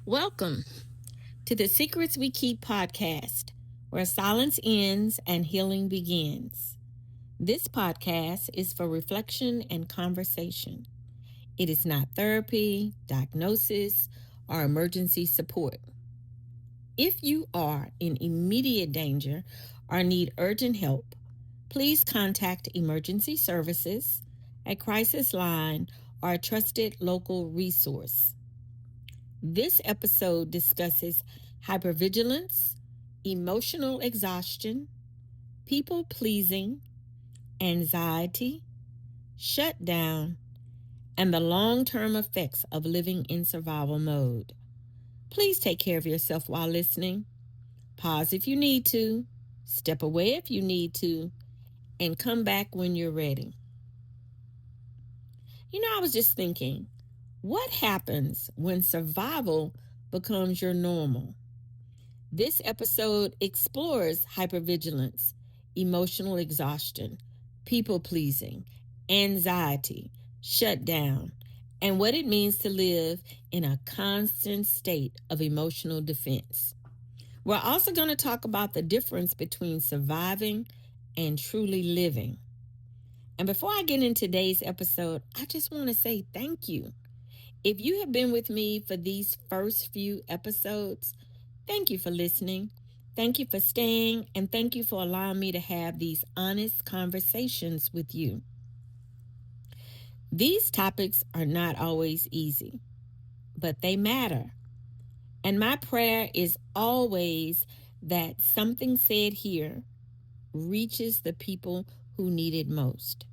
Welcome to the Secrets We Keep podcast, where silence ends and healing begins. This podcast is for reflection and conversation. It is not therapy, diagnosis, or emergency support. If you are in immediate danger or need urgent help, please contact emergency services, a crisis line, or a trusted local resource. This episode discusses hypervigilance, emotional exhaustion, people pleasing, anxiety, shutdown, and the long term effects of living in survival mode. Please take care of yourself while listening. Pause if you need to, step away if you need to, and come back when you're ready. I was just thinking, what happens when survival becomes your normal? This episode explores hypervigilance, emotional exhaustion, people pleasing, anxiety, shutdown, and what it means to live in a constant state of emotional defense. We're also going to talk about the difference between surviving and truly living. And before I get into today's episode, I just want to say thank you. If you have been with me for these first few episodes, thank you for listening. Thank you for staying, and thank you for allowing me to have these honest conversations with you. These topics are not always easy, but they matter. And my prayer is always that something said here reaches the people who need it most.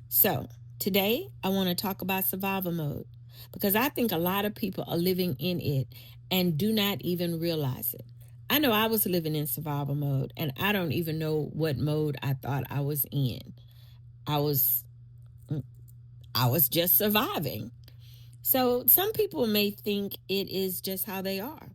So, today I want to talk about survival mode because I think a lot of people are living in it and do not even realize it. I know I was living in survival mode and I don't even know what mode I thought I was in. I was just surviving. So some people may think it is just how they are.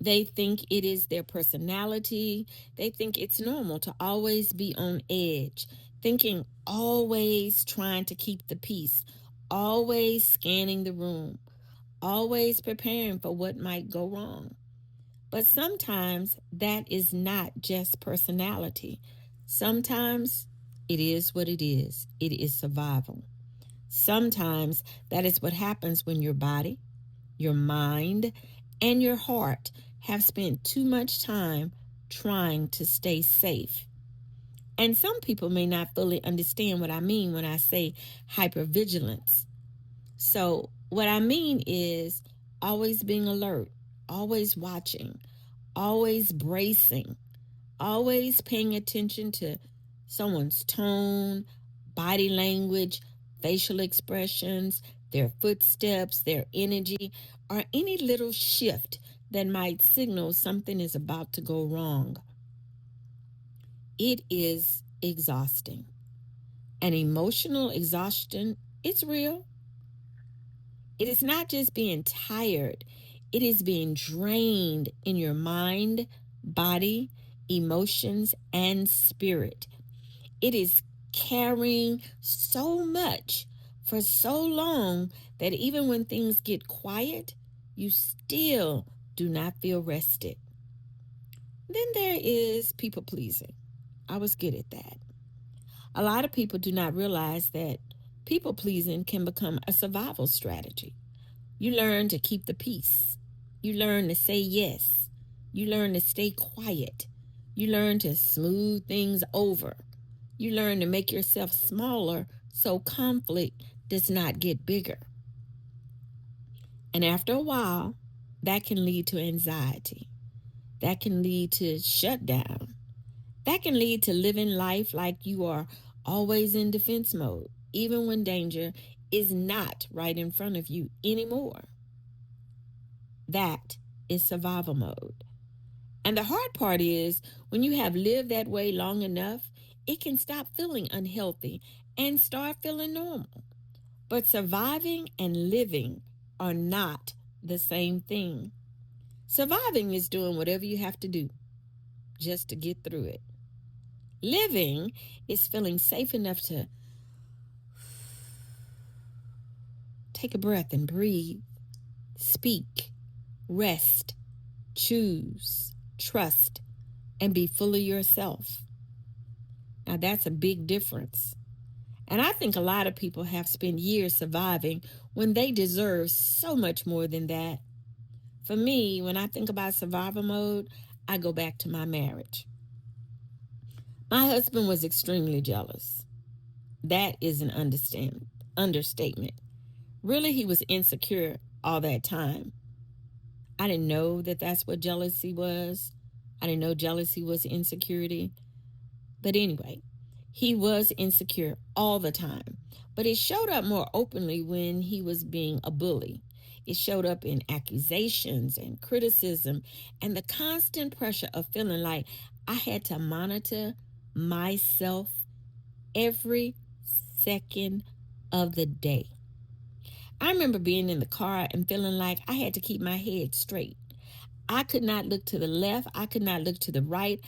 They think it is their personality. They think it's normal to always be on edge, thinking always trying to keep the peace, always scanning the room, always preparing for what might go wrong. But sometimes that is not just personality. Sometimes it is what it is. It is survival. Sometimes that is what happens when your body, your mind, and your heart have spent too much time trying to stay safe. And some people may not fully understand what I mean when I say hypervigilance. So, what I mean is always being alert, always watching, always bracing, always paying attention to someone's tone, body language, facial expressions, their footsteps, their energy, or any little shift that might signal something is about to go wrong. It is exhausting. And emotional exhaustion, it's real. It is not just being tired, it is being drained in your mind, body, emotions, and spirit. It is carrying so much for so long that even when things get quiet, you still do not feel rested. Then there is people pleasing. I was good at that. A lot of people do not realize that people pleasing can become a survival strategy. You learn to keep the peace. You learn to say yes. You learn to stay quiet. You learn to smooth things over. You learn to make yourself smaller so conflict does not get bigger. And after a while, that can lead to anxiety. That can lead to shutdown. That can lead to living life like you are always in defense mode, even when danger is not right in front of you anymore. That is survival mode. And the hard part is when you have lived that way long enough, it can stop feeling unhealthy and start feeling normal. But surviving and living are not the same thing. Surviving is doing whatever you have to do just to get through it. Living is feeling safe enough to take a breath and breathe, speak, rest, choose, trust, and be fully yourself. Now, that's a big difference. And I think a lot of people have spent years surviving when they deserve so much more than that. For me, when I think about survival mode, I go back to my marriage. My husband was extremely jealous. That is an understatement. Really, he was insecure all that time. I didn't know that that's what jealousy was. I didn't know jealousy was insecurity. But anyway, he was insecure all the time. But it showed up more openly when he was being a bully. It showed up in accusations and criticism and the constant pressure of feeling like I had to monitor myself every second of the day. I remember being in the car and feeling like I had to keep my head straight. I could not look to the left, I could not look to the right.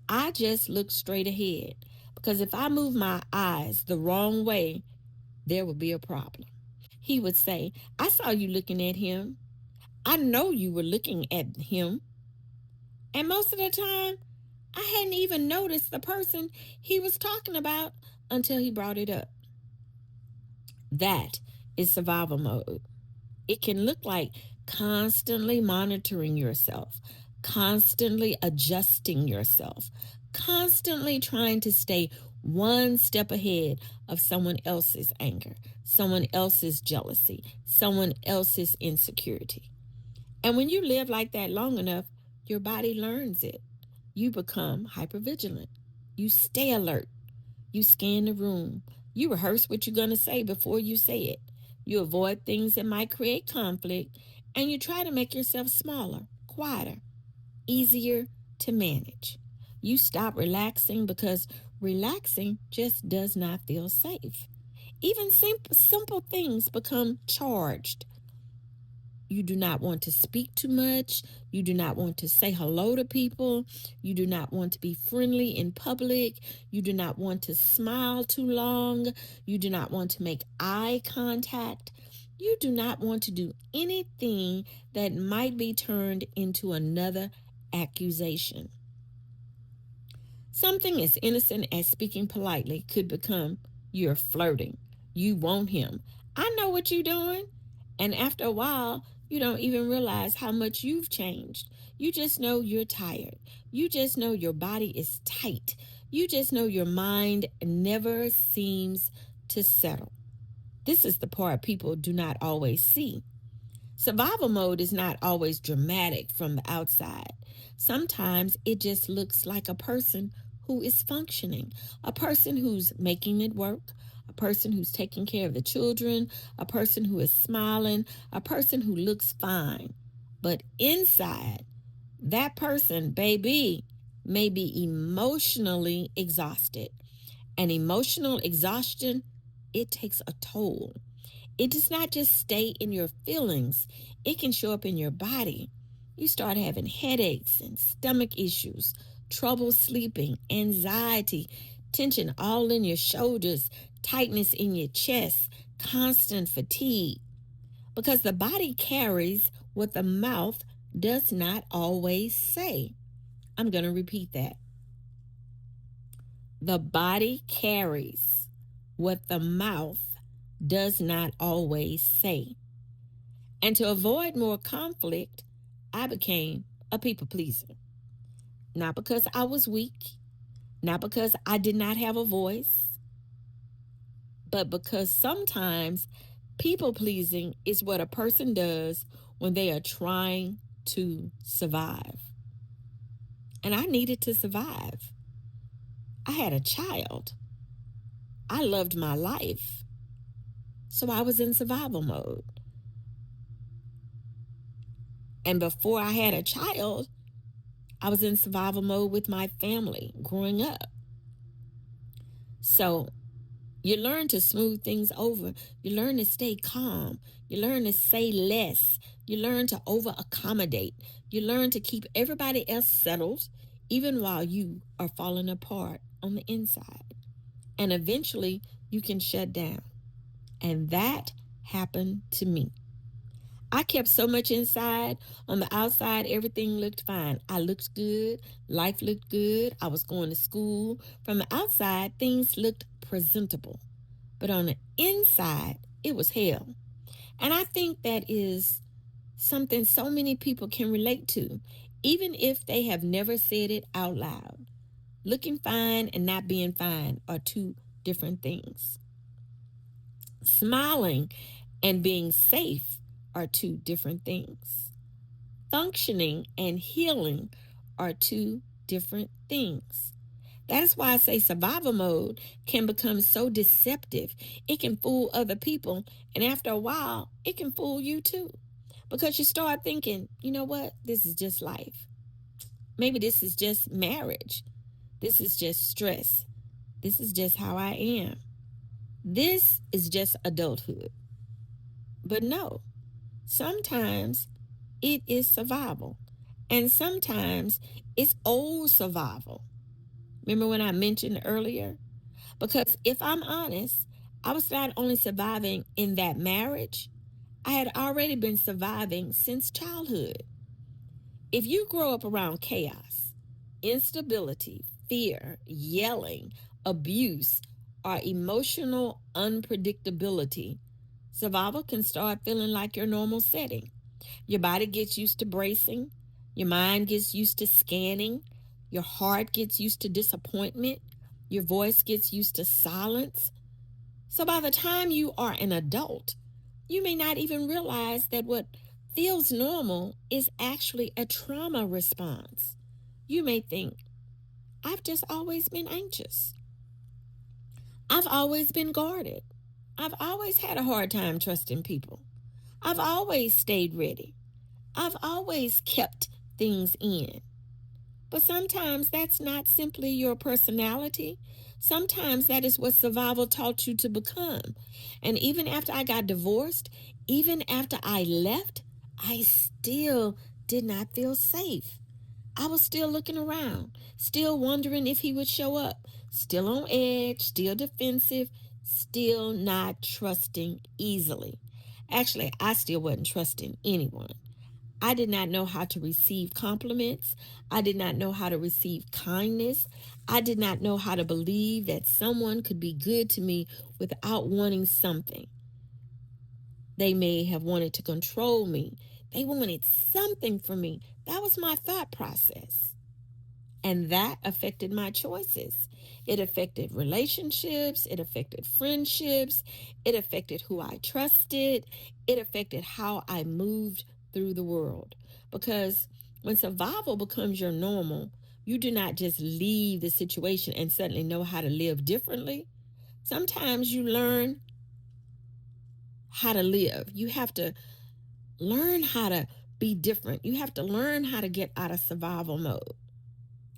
I just looked straight ahead because if I moved my eyes the wrong way, there would be a problem. He would say, I saw you looking at him. I know you were looking at him. And most of the time, I hadn't even noticed the person he was talking about until he brought it up. That is survival mode. It can look like constantly monitoring yourself, constantly adjusting yourself, constantly trying to stay one step ahead of someone else's anger, someone else's jealousy, someone else's insecurity. And when you live like that long enough, your body learns it. You become hypervigilant. You stay alert. You scan the room. You rehearse what you're going to say before you say it. You avoid things that might create conflict, and you try to make yourself smaller, quieter, easier to manage. You stop relaxing because relaxing just does not feel safe. Even simple things become charged. You do not want to speak too much. You do not want to say hello to people. You do not want to be friendly in public. You do not want to smile too long. You do not want to make eye contact. You do not want to do anything that might be turned into another accusation. Something as innocent as speaking politely could become you're flirting. You want him. I know what you're doing. And after a while, you don't even realize how much you've changed. You just know you're tired. You just know your body is tight. You just know your mind never seems to settle. This is the part people do not always see. Survival mode is not always dramatic from the outside. Sometimes it just looks like a person who is functioning, a person who's making it work, a person who's taking care of the children, a person who is smiling, a person who looks fine. But inside, that person, baby, may be emotionally exhausted. And emotional exhaustion, it takes a toll. It does not just stay in your feelings, it can show up in your body. You start having headaches and stomach issues, trouble sleeping, anxiety, tension all in your shoulders, tightness in your chest, constant fatigue. Because the body carries what the mouth does not always say. I'm going to repeat that. The body carries what the mouth does not always say. And to avoid more conflict, I became a people pleaser. Not because I was weak, not because I did not have a voice, but because sometimes people pleasing is what a person does when they are trying to survive. And I needed to survive. I had a child. I loved my life. So I was in survival mode. And before I had a child, I was in survival mode with my family growing up. So you learn to smooth things over. You learn to stay calm. You learn to say less. You learn to over accommodate. You learn to keep everybody else settled, even while you are falling apart on the inside. And eventually you can shut down. And that happened to me. I kept so much inside. On the outside, everything looked fine. I looked good. Life looked good. I was going to school. From the outside, things looked presentable. But on the inside, it was hell. And I think that is something so many people can relate to, even if they have never said it out loud. Looking fine and not being fine are two different things. Smiling and being safe are two different things. Functioning and healing are two different things. That is why I say survival mode can become so deceptive. It can fool other people, and after a while, it can fool you too. Because you start thinking, you know what? This is just life. Maybe this is just marriage. This is just stress. This is just how I am. This is just adulthood. But no, sometimes it is survival. And sometimes it's old survival. Remember when I mentioned earlier? Because if I'm honest, I was not only surviving in that marriage, I had already been surviving since childhood. If you grow up around chaos, instability, fear, yelling, abuse, or emotional unpredictability, survival can start feeling like your normal setting. Your body gets used to bracing, your mind gets used to scanning, your heart gets used to disappointment, your voice gets used to silence. So by the time you are an adult, you may not even realize that what feels normal is actually a trauma response. You may think, I've just always been anxious. I've always been guarded. I've always had a hard time trusting people. I've always stayed ready. I've always kept things in. But sometimes that's not simply your personality. Sometimes that is what survival taught you to become. And even after I got divorced, even after I left, I still did not feel safe. I was still looking around, still wondering if he would show up, still on edge, still defensive, still not trusting easily. Actually, I still wasn't trusting anyone. I did not know how to receive compliments. I did not know how to receive kindness. I did not know how to believe that someone could be good to me without wanting something. They may have wanted to control me. They wanted something from me. That was my thought process. And that affected my choices. It affected relationships. It affected friendships. It affected who I trusted. It affected how I moved through the world. Because when survival becomes your normal, you do not just leave the situation and suddenly know how to live differently. Sometimes you learn how to live. You have to learn how to be different. You have to learn how to get out of survival mode.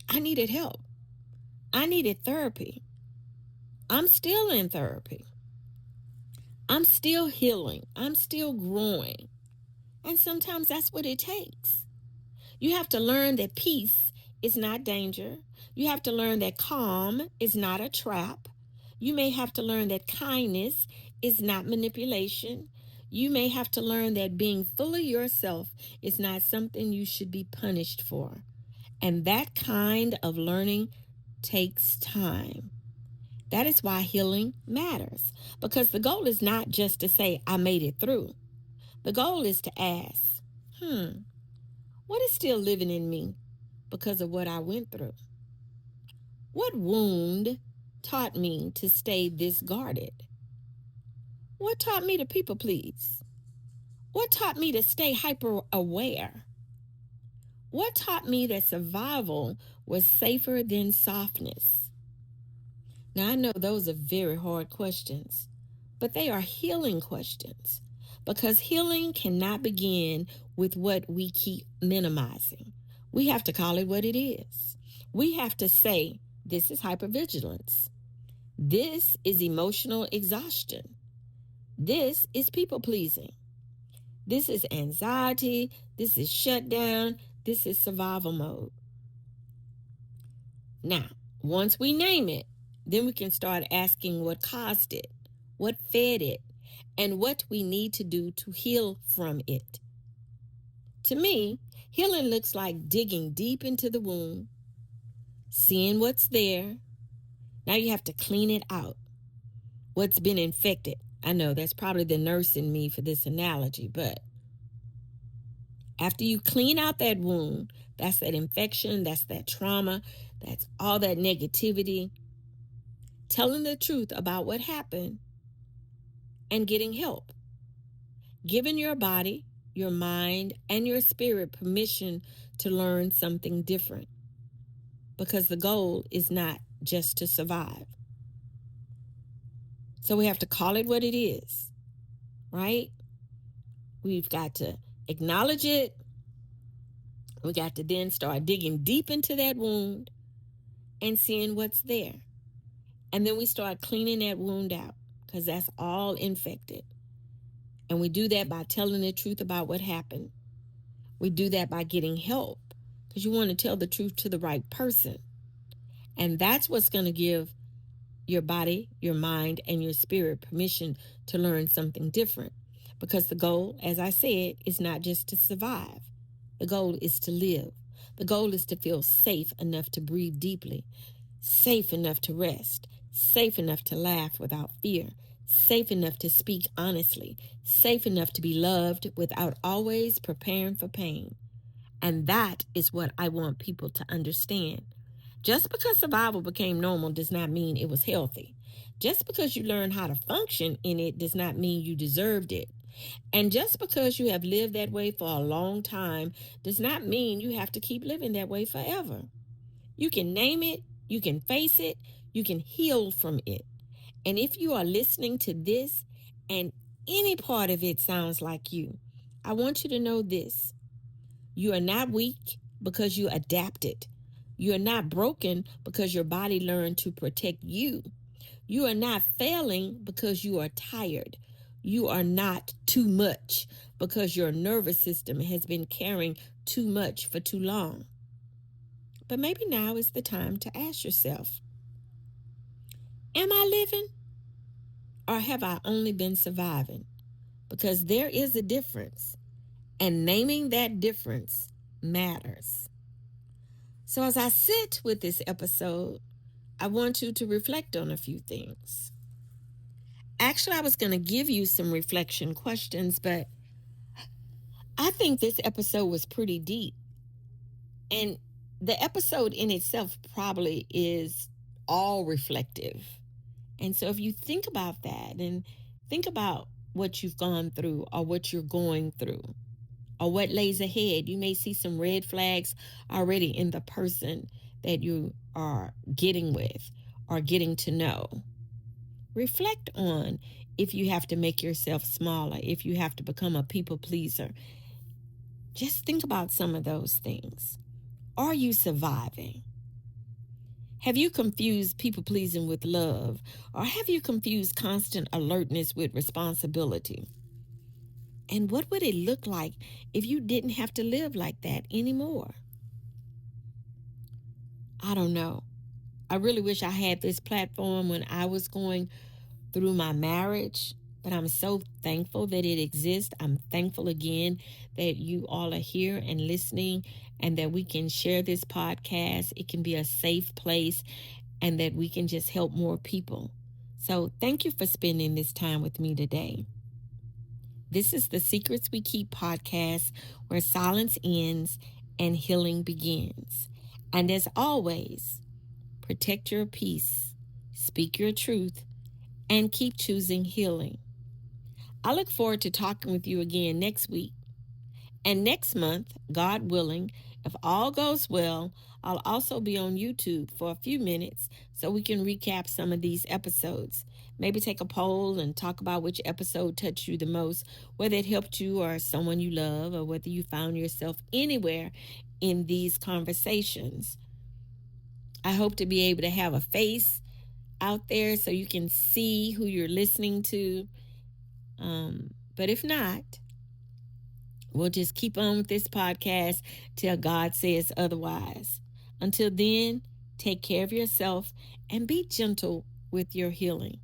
I needed help. I needed therapy. I'm still in therapy. I'm still healing. I'm still growing. And sometimes that's what it takes. You have to learn that peace is not danger. You have to learn that calm is not a trap. You may have to learn that kindness is not manipulation. You may have to learn that being fully yourself is not something you should be punished for. And that kind of learning takes time. That is why healing matters. Because the goal is not just to say, I made it through. The goal is to ask, what is still living in me because of what I went through? What wound taught me to stay this guarded? What taught me to people please? What taught me to stay hyper aware? What taught me that survival was safer than softness? Now, I know those are very hard questions, but they are healing questions because healing cannot begin with what we keep minimizing. We have to call it what it is. We have to say, this is hypervigilance. This is emotional exhaustion. This is people pleasing. This is anxiety. This is shutdown. This is survival mode. Now, once we name it, then we can start asking what caused it, what fed it, and what we need to do to heal from it. To me, healing looks like digging deep into the wound, seeing what's there. Now you have to clean it out. What's been infected. I know that's probably the nurse in me for this analogy, but after you clean out that wound, that's that infection, that's that trauma, that's all that negativity, telling the truth about what happened and getting help. Giving your body, your mind, and your spirit permission to learn something different. Because the goal is not just to survive. So we have to call it what it is, right? We've got to acknowledge it. We got to then start digging deep into that wound and seeing what's there. And then we start cleaning that wound out because that's all infected. And we do that by telling the truth about what happened. We do that by getting help because you want to tell the truth to the right person. And that's what's going to give your body, your mind, and your spirit permission to learn something different. Because the goal, as I said, is not just to survive. The goal is to live. The goal is to feel safe enough to breathe deeply, safe enough to rest, safe enough to laugh without fear, safe enough to speak honestly, safe enough to be loved without always preparing for pain. And that is what I want people to understand. Just because survival became normal does not mean it was healthy. Just because you learned how to function in it does not mean you deserved it. And just because you have lived that way for a long time does not mean you have to keep living that way forever. You can name it, you can face it, you can heal from it. And if you are listening to this and any part of it sounds like you, I want you to know this. You are not weak because you adapted. You are not broken because your body learned to protect you. You are not failing because you are tired. You are not too much because your nervous system has been carrying too much for too long. But maybe now is the time to ask yourself, am I living or have I only been surviving? Because there is a difference, and naming that difference matters. So as I sit with this episode, I want you to reflect on a few things. Actually, I was going to give you some reflection questions, but I think this episode was pretty deep. And the episode in itself probably is all reflective. And so if you think about that and think about what you've gone through or what you're going through or what lays ahead, you may see some red flags already in the person that you are getting with or getting to know. Reflect on if you have to make yourself smaller, if you have to become a people pleaser. Just think about some of those things. Are you surviving? Have you confused people pleasing with love? Or have you confused constant alertness with responsibility? And what would it look like if you didn't have to live like that anymore? I don't know. I really wish I had this platform when I was going through my marriage, but I'm so thankful that it exists. I'm thankful again that you all are here and listening and that we can share this podcast. It can be a safe place and that we can just help more people. So thank you for spending this time with me today. This is the Secrets We Keep podcast, where silence ends and healing begins. And as always, protect your peace, speak your truth, and keep choosing healing. I look forward to talking with you again next week. And next month, God willing, if all goes well, I'll also be on YouTube for a few minutes so we can recap some of these episodes. Maybe take a poll and talk about which episode touched you the most, whether it helped you or someone you love, or whether you found yourself anywhere in these conversations. I hope to be able to have a face out there so you can see who you're listening to. But if not, we'll just keep on with this podcast till God says otherwise. Until then, take care of yourself and be gentle with your healing.